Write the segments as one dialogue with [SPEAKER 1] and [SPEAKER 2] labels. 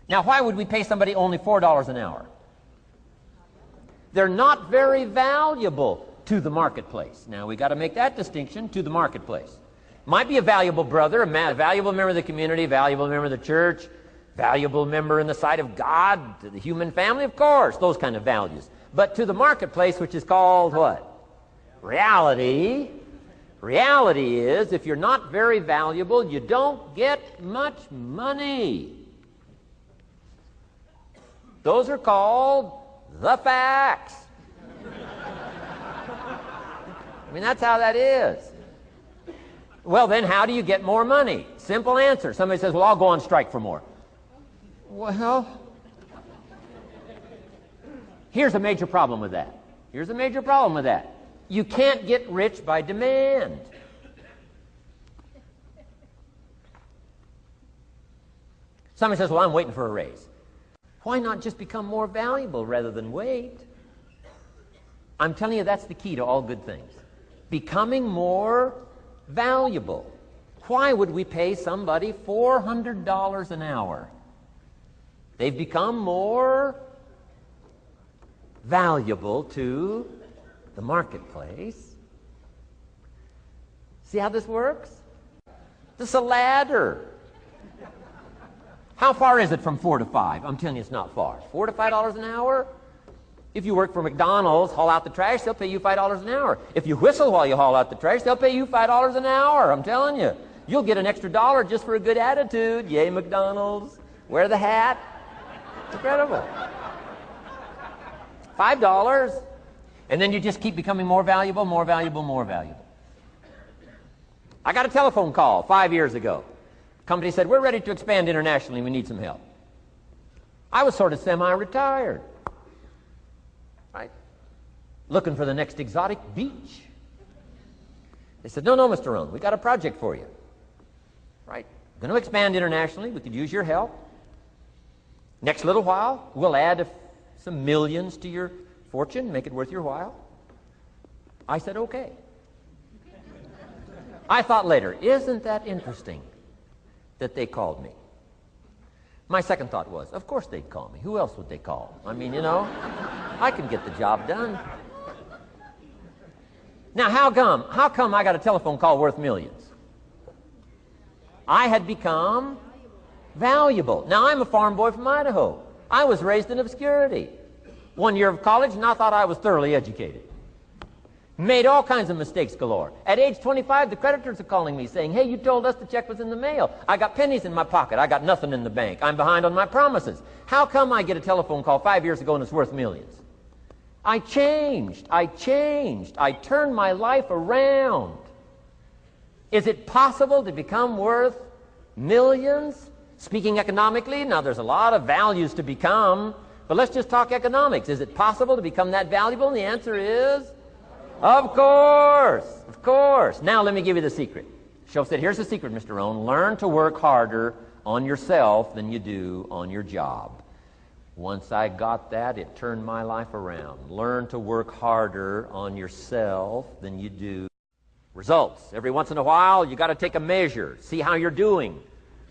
[SPEAKER 1] Now, why would we pay somebody only $4 an hour? They're not very valuable to the marketplace. Now, we got to make that distinction, to the marketplace. Might be a valuable brother, a valuable member of the community, valuable member of the church, valuable member in the sight of God, to the human family, of course, those kind of values. But to the marketplace, which is called what? Reality. Reality is, if you're not very valuable, you don't get much money. Those are called the facts. I mean, that's how that is. Well, then how do you get more money? Simple answer. Somebody says, well, I'll go on strike for more. Well, here's a major problem with that. Here's a major problem with that. You can't get rich by demand. Somebody says, well, I'm waiting for a raise. Why not just become more valuable rather than wait? I'm telling you, that's the key to all good things. Becoming more valuable. Why would we pay somebody $400 an hour? They've become more valuable to the marketplace. See how this works? This is a ladder. How far is it from 4 to 5? I'm telling you, it's not far. $4 to $5 an hour? If you work for McDonald's, haul out the trash, they'll pay you $5 an hour. If you whistle while you haul out the trash, they'll pay you $5 an hour. I'm telling you. You'll get an extra $1 just for a good attitude. Yay, McDonald's. Wear the hat. It's incredible. $5. And then you just keep becoming more valuable, more valuable, more valuable. I got a telephone call 5 years ago. The company said, we're ready to expand internationally. We need some help. I was sort of semi-retired. Right? Looking for the next exotic beach. They said, no, Mr. Rohn, we got a project for you. Right? Going to expand internationally. We could use your help. Next little while, we'll add some millions to your fortune, make it worth your while. I said, okay. I thought later, isn't that interesting that they called me? My second thought was, of course they'd call me. Who else would they call? I mean, you know, I can get the job done. Now, how come I got a telephone call worth millions? I had become valuable. Now, I'm a farm boy from Idaho. I was raised in obscurity. 1 year of college, and I thought I was thoroughly educated. Made all kinds of mistakes galore. At age 25, the creditors are calling me saying, hey, you told us the check was in the mail. I got pennies in my pocket. I got nothing in the bank. I'm behind on my promises. How come I get a telephone call 5 years ago and it's worth millions? I changed. I turned my life around. Is it possible to become worth millions? Speaking economically, now there's a lot of values to become, but let's just talk economics. Is it possible to become that valuable? And the answer is, of course, of course. Now let me give you the secret. Shoaff said, here's the secret, Mr. Rohn. Learn to work harder on yourself than you do on your job. Once I got that, it turned my life around. Learn to work harder on yourself than you do. Results. Every once in a while, you got to take a measure. See how you're doing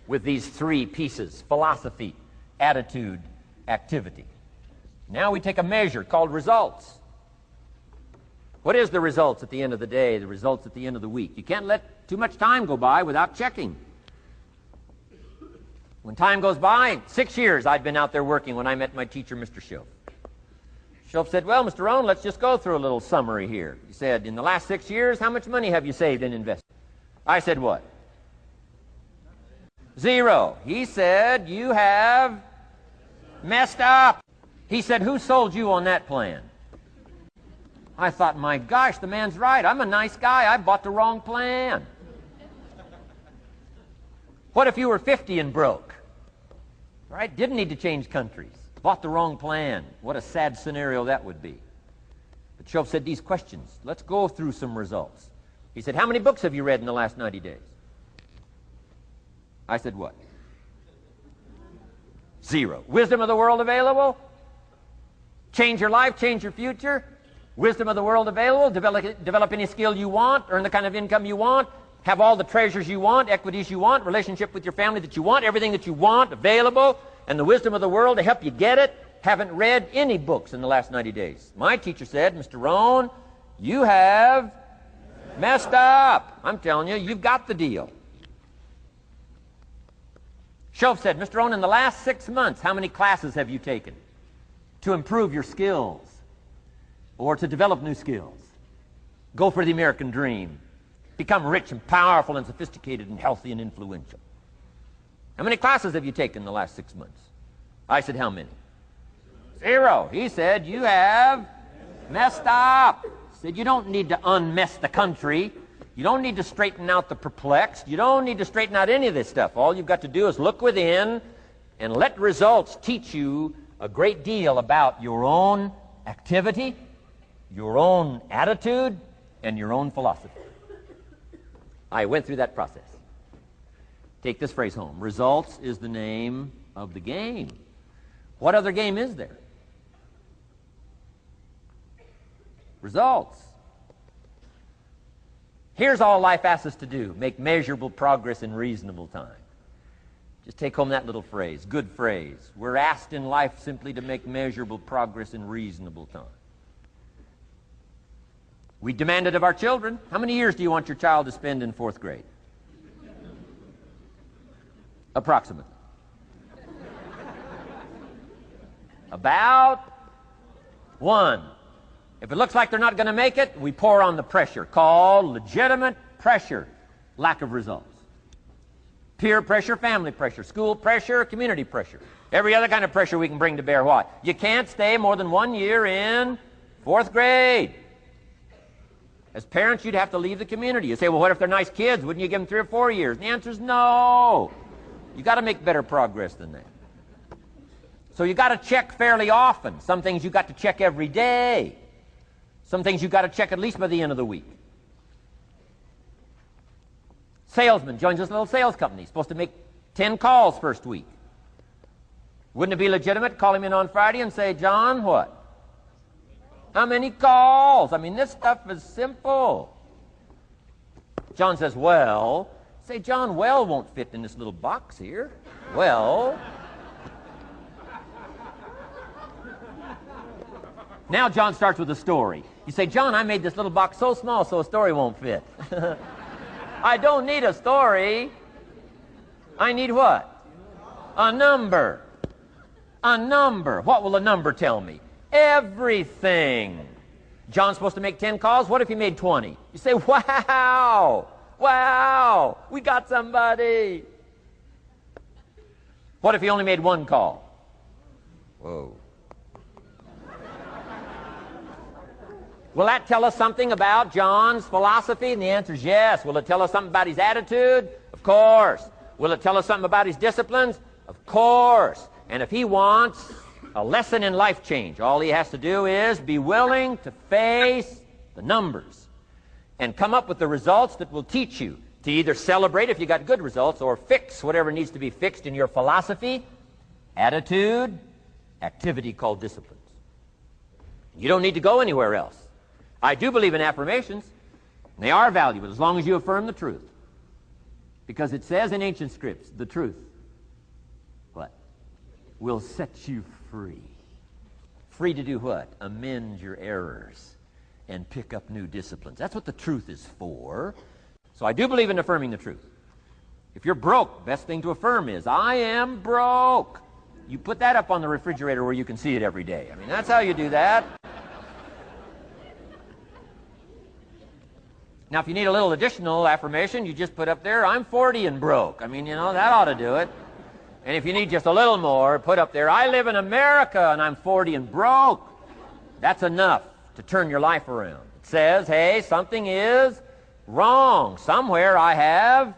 [SPEAKER 1] with these three pieces: philosophy, attitude, activity. Now we take a measure called results. What is the results at the end of the day, the results at the end of the week? You can't let too much time go by without checking. When time goes by, 6 years I'd been out there working when I met my teacher, Mr. Shoaff. Shoaff said, well, Mr. Rohn, let's just go through a little summary here. He said, in the last 6 years, how much money have you saved and invested? I said, what? 0. He said, you have messed up. He said, who sold you on that plan? I thought, my gosh, the man's right. I'm a nice guy. I bought the wrong plan. What if you were 50 and broke? Right? Didn't need to change countries. Bought the wrong plan. What a sad scenario that would be. But Shoaff said these questions. Let's go through some results. He said, how many books have you read in the last 90 days? I said, what? 0. Wisdom of the world available? Change your life, change your future? Wisdom of the world available? Develop any skill you want, earn the kind of income you want, have all the treasures you want, equities you want, relationship with your family that you want, everything that you want available. and the wisdom of the world to help you get it haven't read any books in the last 90 days. My teacher said, Mr. Rohn, you have messed up. I'm telling you, you've got the deal. Shoaff said, Mr. Rohn, in the last 6 months, how many classes have you taken to improve your skills or to develop new skills? Go for the American dream. Become rich and powerful and sophisticated and healthy and influential. How many classes have you taken in the last 6 months? I said, how many? 0. He said, you have messed up. He said, you don't need to unmess the country. You don't need to straighten out the perplexed. You don't need to straighten out any of this stuff. All you've got to do is look within and let results teach you a great deal about your own activity, your own attitude, and your own philosophy. I went through that process. Take this phrase home. Results is the name of the game. What other game is there? Results. Here's all life asks us to do. Make measurable progress in reasonable time. Just take home that little phrase. Good phrase. We're asked in life simply to make measurable progress in reasonable time. We demand it of our children. How many years do you want your child to spend in 4th grade? Approximately. About 1. If it looks like they're not going to make it, we pour on the pressure, called legitimate pressure, lack of results. Peer pressure, family pressure, school pressure, community pressure. Every other kind of pressure we can bring to bear. Why? You can't stay more than 1 year in 4th grade. As parents, you'd have to leave the community. You say, well, what if they're nice kids? Wouldn't you give them 3 or 4 years? And the answer is no. You've got to make better progress than that. So you've got to check fairly often. Some things you've got to check every day. Some things you've got to check at least by the end of the week. Salesman joins this little sales company. He's supposed to make 10 calls first week. Wouldn't it be legitimate to call him in on Friday and say, John, what? How many calls? I mean, this stuff is simple. John says, well. Say, John, well won't fit in this little box here. Well. Now John starts with a story. You say, John, I made this little box so small so a story won't fit. I don't need a story. I need what? A number. A number. What will a number tell me? Everything. John's supposed to make 10 calls. What if he made 20? You say, wow. Wow. We got somebody. What if he only made 1 call? Whoa. Will that tell us something about John's philosophy? And the answer is yes. Will it tell us something about his attitude? Of course. Will it tell us something about his disciplines? Of course. And if he wants a lesson in life change, all he has to do is be willing to face the numbers and come up with the results that will teach you to either celebrate if you got good results or fix whatever needs to be fixed in your philosophy, attitude, activity called disciplines. You don't need to go anywhere else. I do believe in affirmations. They are valuable as long as you affirm the truth. Because it says in ancient scripts, the truth, what? Will set you free. Free to do what? Amend your errors and pick up new disciplines. That's what the truth is for. So I do believe in affirming the truth. If you're broke, best thing to affirm is, I am broke. You put that up on the refrigerator where you can see it every day. I mean, that's how you do that. Now, if you need a little additional affirmation, you just put up there, I'm 40 and broke. I mean, you know, that ought to do it. And if you need just a little more, put up there, I live in America and I'm 40 and broke. That's enough to turn your life around. It says, hey, something is wrong. Somewhere I have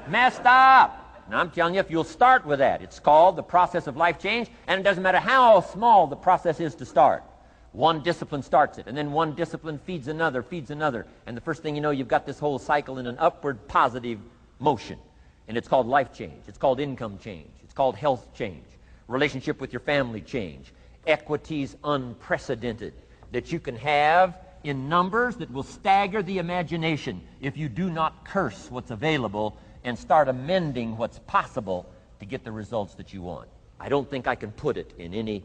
[SPEAKER 1] messed up. And I'm telling you, if you'll start with that, it's called the process of life change, and it doesn't matter how small the process is to start. One discipline starts it, and then one discipline feeds another, and the first thing you know, you've got this whole cycle in an upward positive motion. And it's called life change. It's called income change. It's called health change. Relationship with your family change. Equities unprecedented that you can have in numbers that will stagger the imagination if you do not curse what's available and start amending what's possible to get the results that you want. I don't think I can put it in any